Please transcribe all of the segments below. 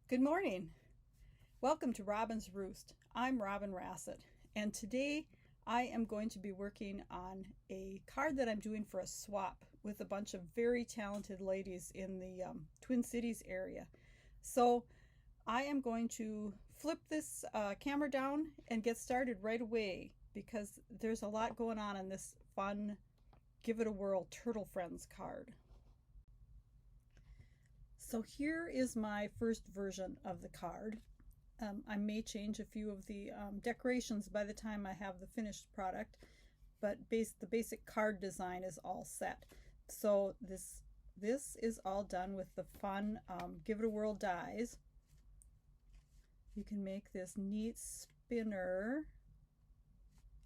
Good morning. Welcome to Robyn's Roost. I'm Robyn Rasset, and today I am going to be working on a card that I'm doing for a swap with a bunch of very talented ladies in the Twin Cities area. So I am going to flip this camera down and get started right away because there's a lot going on in this fun Give It a Whirl Turtle Friends card. So here is my first version of the card. I may change a few of the decorations by the time I have the finished product, but the basic card design is all set. So this is all done with the fun Give It a Whirl dies. You can make this neat spinner.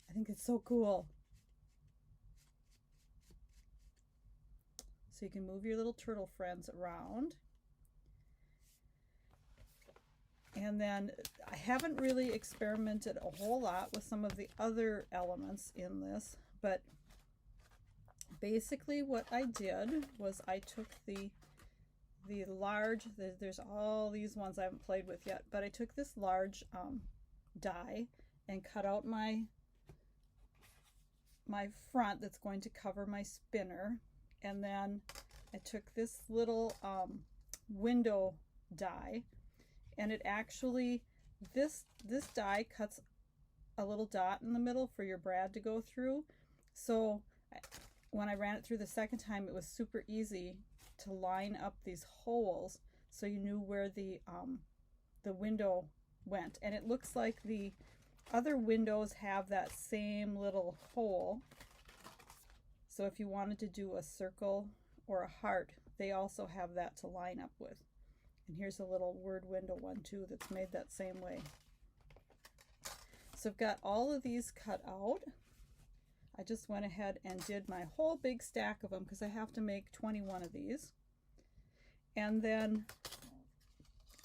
I think it's so cool. So you can move your little turtle friends around. And then I haven't really experimented a whole lot with some of the other elements in this, but basically what I did was I took the large, there's all these ones I haven't played with yet, but I took this large die and cut out my front that's going to cover my spinner. And then I took this little window die, and it actually, this die cuts a little dot in the middle for your brad to go through. So when I ran it through the second time, it was super easy to line up these holes so you knew where the window went. And it looks like the other windows have that same little hole. So if you wanted to do a circle or a heart, they also have that to line up with. And here's a little word window one too that's made that same way. So I've got all of these cut out. I just went ahead and did my whole big stack of them because I have to make 21 of these. And then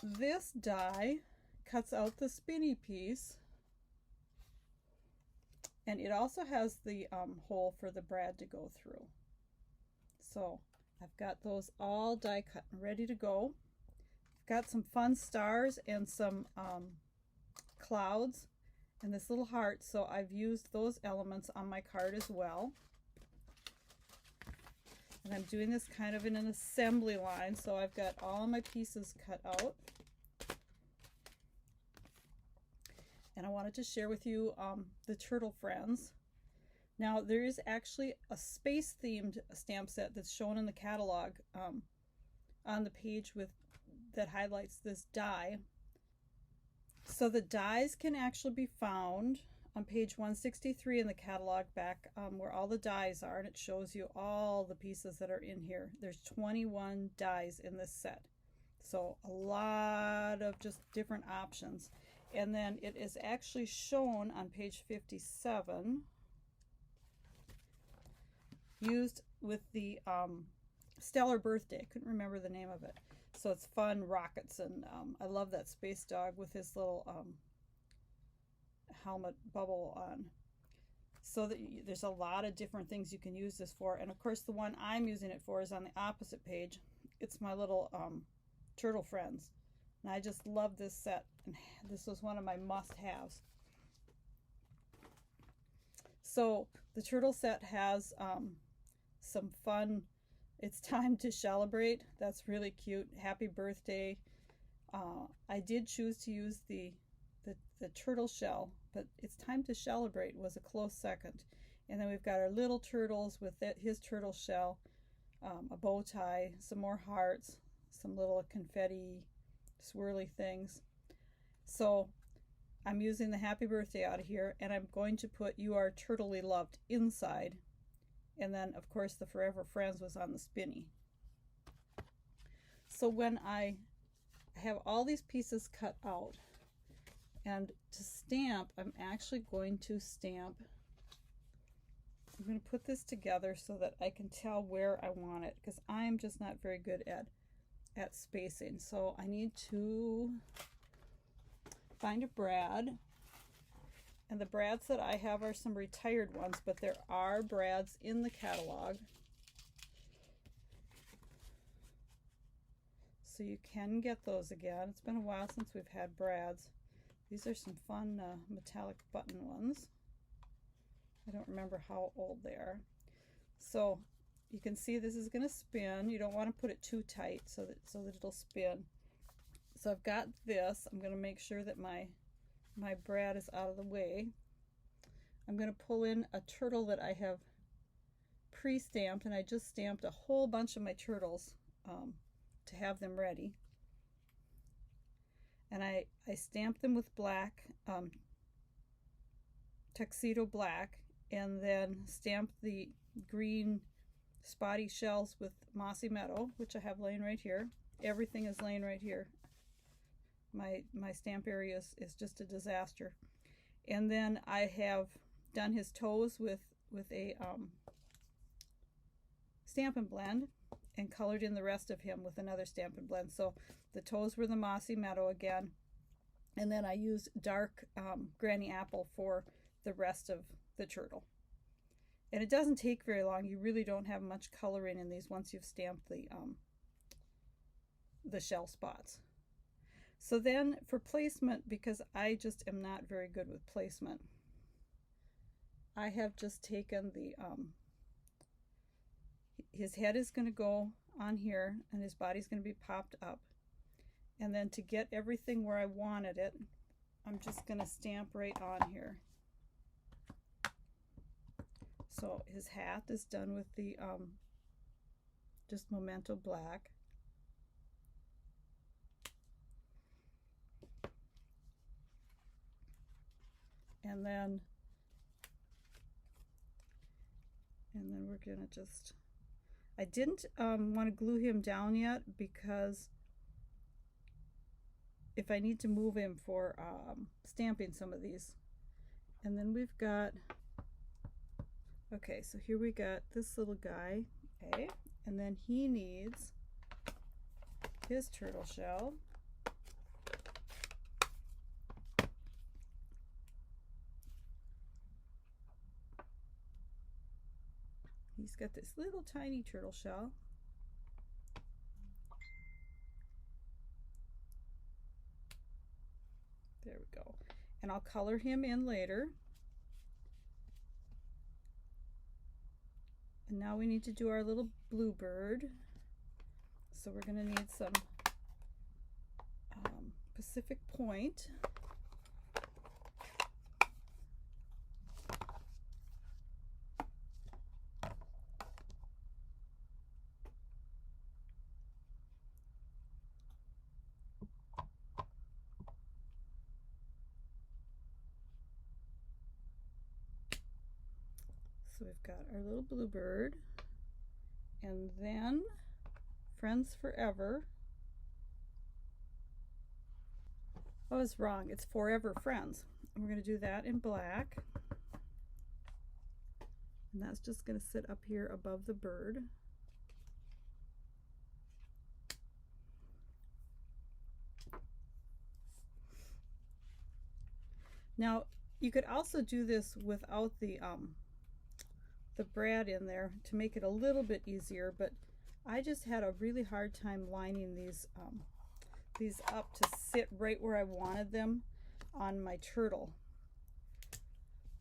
this die cuts out the spinny piece. And it also has the hole for the brad to go through. So I've got those all die cut and ready to go. I've got some fun stars and some clouds and this little heart. So I've used those elements on my card as well. And I'm doing this kind of in an assembly line. So I've got all my pieces cut out. And I wanted to share with you the Turtle Friends. Now there is actually a space themed stamp set that's shown in the catalog on the page that highlights this die. So the dies can actually be found on page 163 in the catalog back where all the dies are, and it shows you all the pieces that are in here. There's 21 dies in this set. So a lot of just different options. And then it is actually shown on page 57, used with the Stellar Birthday. I couldn't remember the name of it. So it's fun rockets, and I love that space dog with his little helmet bubble on. So that there's a lot of different things you can use this for. And of course the one I'm using it for is on the opposite page. It's my little Turtle Friends. And I just love this set, and this was one of my must-haves. So the turtle set has some fun, it's time to celebrate. That's really cute. Happy birthday. I did choose to use the turtle shell, but it's time to celebrate was a close second. And then we've got our little turtles with his turtle shell, a bow tie, some more hearts, some little confetti swirly things. So I'm using the happy birthday out of here, and I'm going to put You Are Turtly Loved inside. And then of course the Forever Friends was on the spinny. So when I have all these pieces cut out, and to stamp, I'm actually going to stamp, I'm going to put this together so that I can tell where I want it, because I'm just not very good at spacing. So I need to find a brad, and the brads that I have are some retired ones, but there are brads in the catalog. So you can get those again. It's been a while since we've had brads. These are some fun metallic button ones. I don't remember how old they are. So you can see this is going to spin. You don't want to put it too tight so that it'll spin. So I've got this. I'm going to make sure that my brad is out of the way. I'm going to pull in a turtle that I have pre-stamped, and I just stamped a whole bunch of my turtles to have them ready. And I stamped them with black, tuxedo black, and then stamped the green spotty shells with mossy meadow, which I have laying right here. Everything is laying right here. My stamp area is just a disaster. And then I have done his toes with a Stamp and Blend, and colored in the rest of him with another Stamp and Blend. So the toes were the mossy meadow again, and then I used dark Granny Apple for the rest of the turtle. And it doesn't take very long. You really don't have much coloring in these once you've stamped the shell spots. So then for placement, because I just am not very good with placement, I have just taken the his head is going to go on here, and his body's going to be popped up. And then to get everything where I wanted it, I'm just going to stamp right on here. So his hat is done with the just Memento black. And then we're going to just, I didn't want to glue him down yet, because if I need to move him for stamping some of these. And then we've got, okay, so here we got this little guy, okay, and then he needs his turtle shell. He's got this little tiny turtle shell. There we go. And I'll color him in later. And now we need to do our little bluebird. So we're going to need some Pacific Point. So we've got our little bluebird, and then Friends Forever. Oh, I was wrong. It's Forever Friends. And we're going to do that in black. And that's just going to sit up here above the bird. Now, you could also do this without the brad in there to make it a little bit easier, but I just had a really hard time lining these up to sit right where I wanted them on my turtle.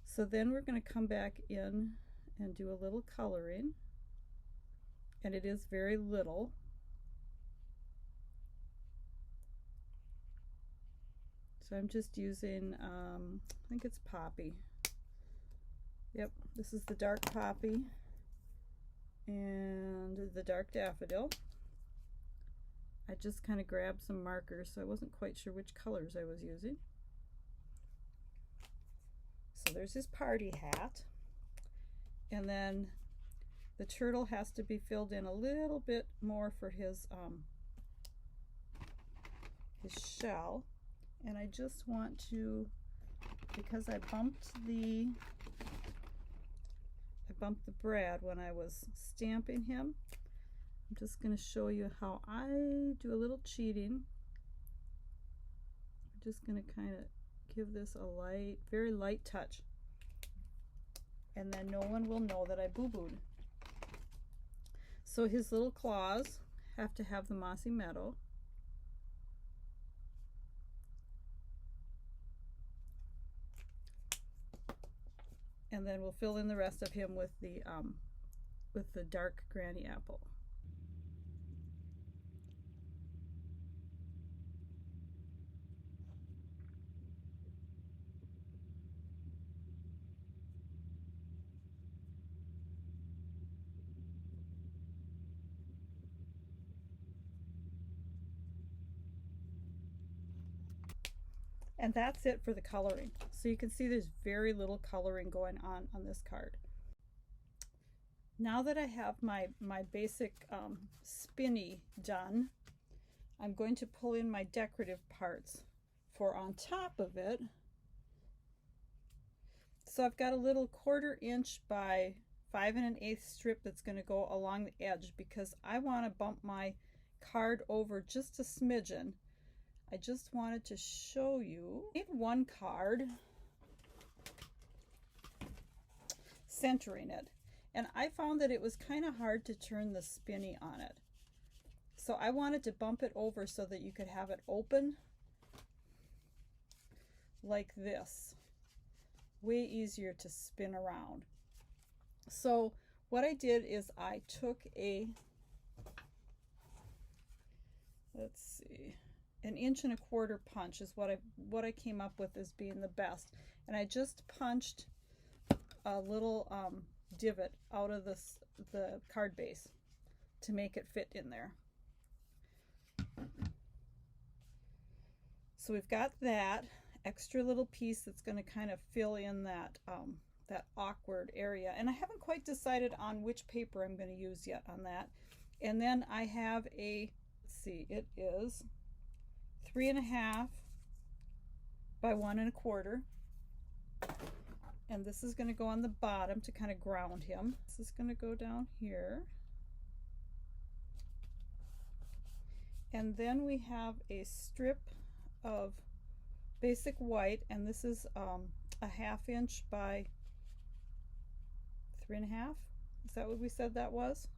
So then we're going to come back in and do a little coloring, and it is very little. So I'm just using, I think it's Poppy. Yep, this is the dark Poppy and the dark Daffodil. I just kind of grabbed some markers, so I wasn't quite sure which colors I was using. So there's his party hat. And then the turtle has to be filled in a little bit more for his shell. And I just want to, because I bumped the brad when I was stamping him, I'm just going to show you how I do a little cheating. I'm just going to kind of give this a light, very light touch, and then no one will know that I boo-booed. So his little claws have to have the mossy meadow, And then we'll fill in the rest of him with the dark granny apple. And that's it for the coloring. So you can see there's very little coloring going on this card. Now that I have my basic spinny done, I'm going to pull in my decorative parts for on top of it. So I've got a little 1/4 inch by 5 1/8 strip that's going to go along the edge because I want to bump my card over just a smidgen. I just wanted to show you. I made one card centering it, and I found that it was kind of hard to turn the spinny on it. So I wanted to bump it over so that you could have it open like this. Way easier to spin around. So what I did is I took a, let's see, 1 1/4 inch punch is what I came up with as being the best, and I just punched a little divot out of the card base to make it fit in there. So we've got that extra little piece that's going to kind of fill in that that awkward area, and I haven't quite decided on which paper I'm going to use yet on that. And then I have a, let's see, it is 3 1/2 by 1 1/4, and this is going to go on the bottom to kind of ground him. This is going to go down here, and then we have a strip of basic white, and this is a 1/2 inch by 3 1/2. Is that what we said that was?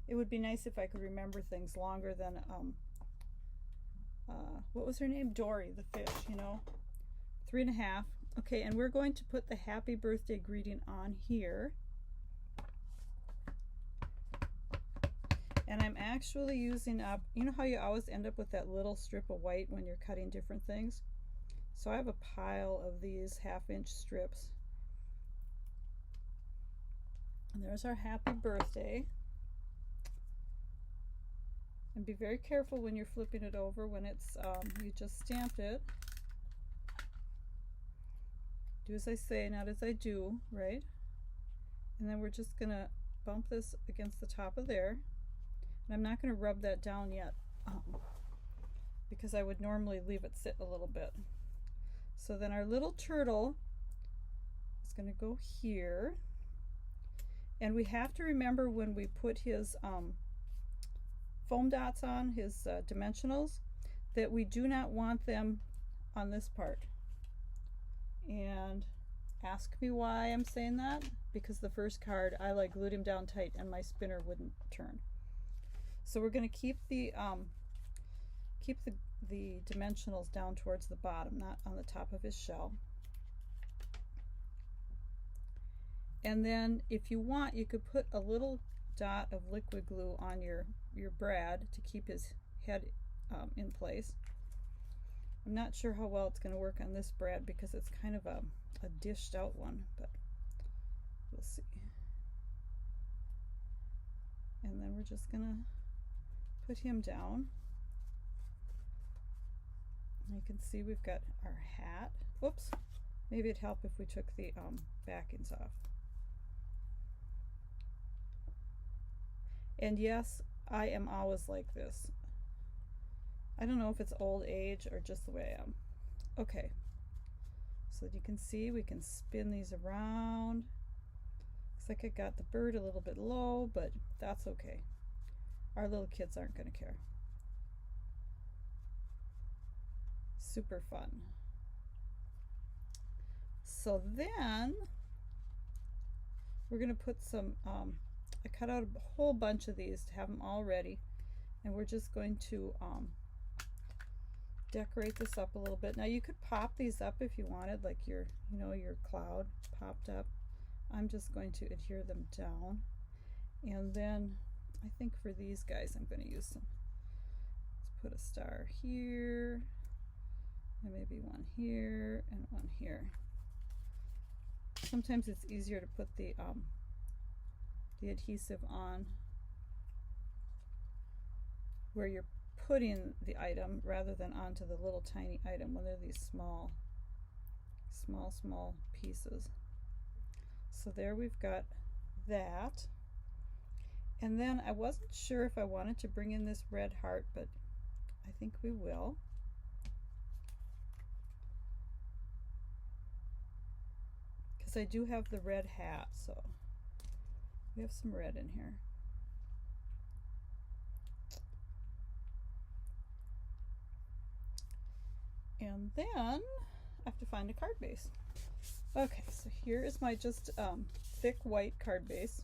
It would be nice if I could remember things longer than what was her name? Dory the fish, you know. 3 1/2. Okay, and we're going to put the happy birthday greeting on here. And I'm actually using up, you know how you always end up with that little strip of white when you're cutting different things? So I have a pile of these 1/2 inch strips. And there's our happy birthday. And be very careful when you're flipping it over when it's, you just stamped it. Do as I say, not as I do, right? And then we're just gonna bump this against the top of there. And I'm not gonna rub that down yet because I would normally leave it sit a little bit. So then our little turtle is gonna go here. And we have to remember when we put his foam dots on, his dimensionals, that we do not want them on this part. And ask me why I'm saying that, because the first card I like glued him down tight and my spinner wouldn't turn. So we're going to keep the dimensionals down towards the bottom, not on the top of his shell. And then if you want, you could put a little dot of liquid glue on your brad to keep his head in place. I'm not sure how well it's going to work on this brad because it's kind of a dished out one, but we'll see. And then we're just going to put him down. And you can see we've got our hat. Whoops, maybe it'd help if we took the backings off. And yes, I am always like this. I don't know if it's old age or just the way I am. Okay, so you can see we can spin these around. Looks like I got the bird a little bit low, but that's okay. Our little kids aren't going to care. Super fun. So then we're going to put some, I cut out a whole bunch of these to have them all ready, and we're just going to decorate this up a little bit. Now you could pop these up if you wanted, like your, you know, your cloud popped up. I'm just going to adhere them down. And then I think for these guys I'm going to use some, let's put a star here, and maybe one here and one here. Sometimes it's easier to put the adhesive on where you're putting the item rather than onto the little tiny item when they're these small pieces. So there we've got that. And then I wasn't sure if I wanted to bring in this red heart, but I think we will. Because I do have the red hat, so we have some red in here. And then I have to find a card base. Okay, so here is my just thick white card base.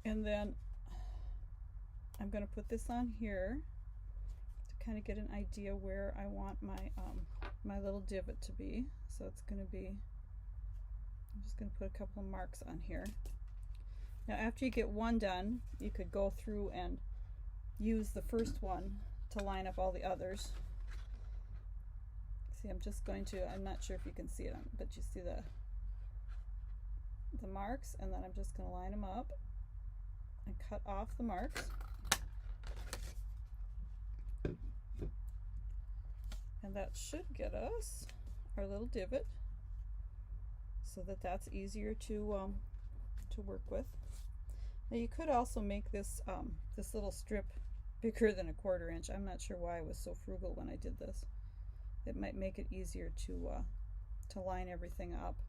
And then I'm going to put this on here to kind of get an idea where I want my my little divot to be. So it's going to be, I'm just going to put a couple of marks on here. Now after you get one done, you could go through and use the first one to line up all the others. See, I'm just going to, I'm not sure if you can see it, but you see the marks, and then I'm just going to line them up and cut off the marks. And that should get us our little divot, so that that's easier to work with. Now you could also make this this little strip bigger than 1/4 inch. I'm not sure why I was so frugal when I did this. It might make it easier to line everything up.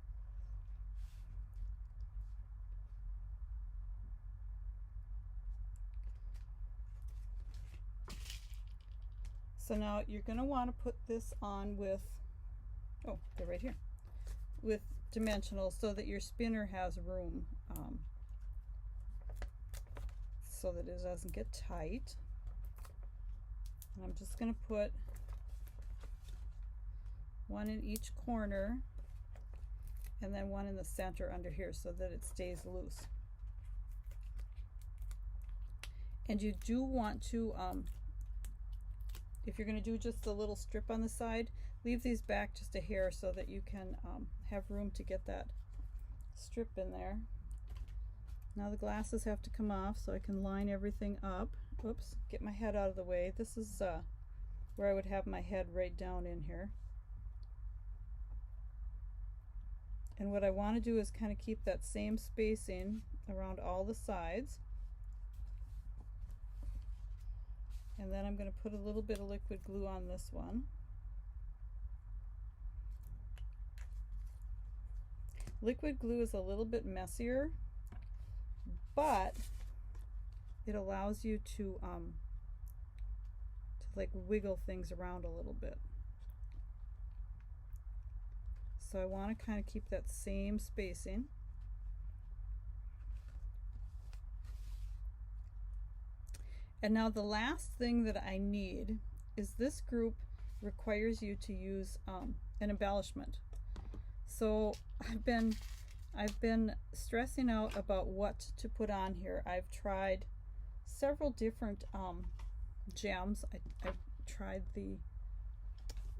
So now you're going to want to put this on with, oh, they're right here, with dimensionals so that your spinner has room, so that it doesn't get tight. And I'm just going to put one in each corner and then one in the center under here so that it stays loose. And you do want to, if you're going to do just a little strip on the side, leave these back just a hair so that you can have room to get that strip in there. Now the glasses have to come off so I can line everything up. Oops, get my head out of the way. This is where I would have my head right down in here. And what I want to do is kind of keep that same spacing around all the sides. And then I'm going to put a little bit of liquid glue on this one. Liquid glue is a little bit messier, but it allows you to like wiggle things around a little bit. So I want to kind of keep that same spacing. And now the last thing that I need is this group requires you to use an embellishment. So I've been stressing out about what to put on here. I've tried several different gems. I've tried the,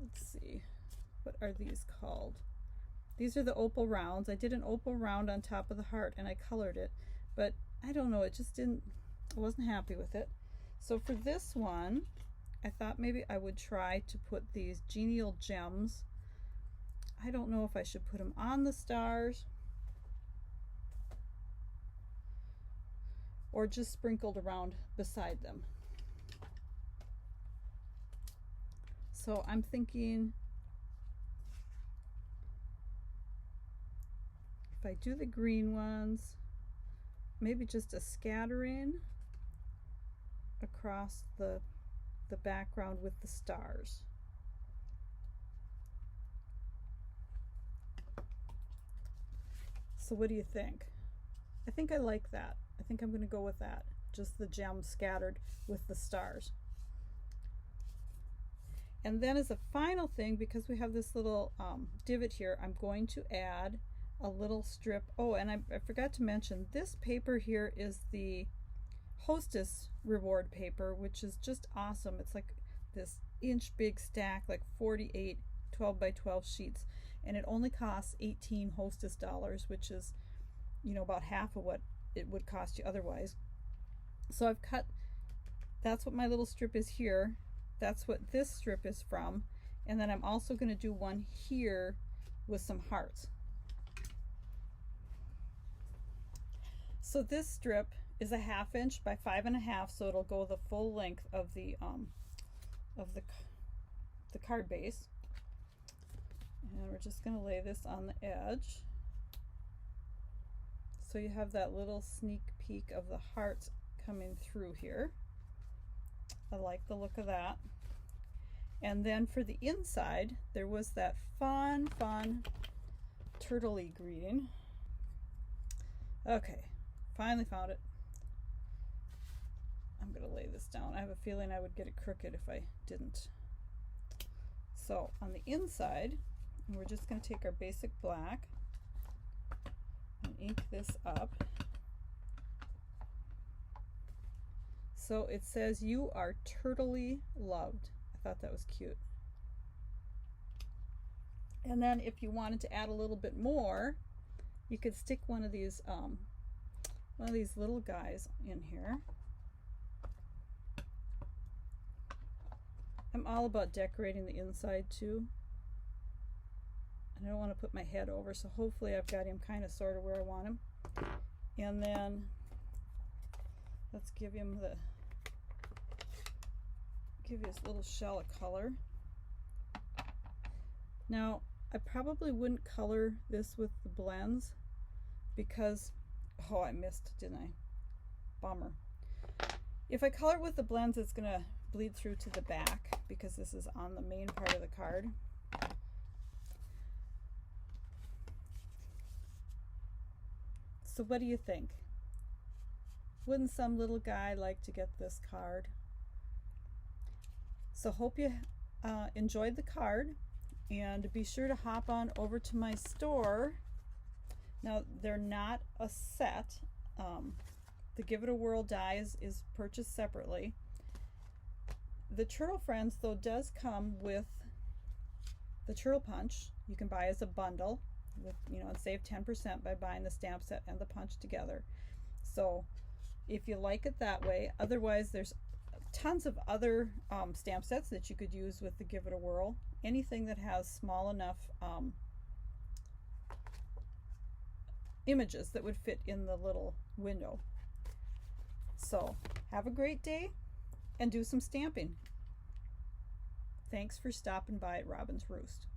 let's see, what are these called? These are the opal rounds. I did an opal round on top of the heart and I colored it, but I don't know, it just didn't, I wasn't happy with it. So for this one, I thought maybe I would try to put these genial gems. I don't know if I should put them on the stars or just sprinkled around beside them. So I'm thinking if I do the green ones, maybe just a scattering across the background with the stars. So what do you think? I think I like that. I think I'm going to go with that. Just the gems scattered with the stars. And then as a final thing, because we have this little divot here, I'm going to add a little strip. Oh, and I forgot to mention, this paper here is the Hostess reward paper, which is just awesome. It's like this inch big stack, like 48 12 by 12 sheets, and it only costs 18 Hostess dollars, which is, you know, about half of what it would cost you otherwise. So I've cut, that's what my little strip is here. That's what this strip is from. And then I'm also going to do one here with some hearts. So this strip is a 1/2 inch by 5.5, so it'll go the full length of the card base. And we're just going to lay this on the edge. So you have that little sneak peek of the hearts coming through here. I like the look of that. And then for the inside, there was that fun turtley greeting. Okay, finally found it. I'm gonna lay this down. I have a feeling I would get it crooked if I didn't. So on the inside, we're just gonna take our basic black and ink this up. So it says, "You are turtly loved." I thought that was cute. And then if you wanted to add a little bit more, you could stick one of these little guys in here. I'm all about decorating the inside too. And I don't want to put my head over, so hopefully I've got him kind of sort of where I want him. And then let's give him his little shell of color. Now, I probably wouldn't color this with the blends because, oh, I missed, didn't I? Bummer. If I color it with the blends, it's gonna bleed through to the back because this is on the main part of the card. So what do you think? Wouldn't some little guy like to get this card? So hope you enjoyed the card, and be sure to hop on over to my store. Now, they're not a set. The Give It a Whirl die is purchased separately. The Turtle Friends, though, does come with the Turtle Punch. You can buy as a bundle, with, you know, and save 10% by buying the stamp set and the punch together. So if you like it that way, otherwise there's tons of other stamp sets that you could use with the Give It a Whirl. Anything that has small enough images that would fit in the little window. So have a great day and do some stamping. Thanks for stopping by at Robyn's Roost.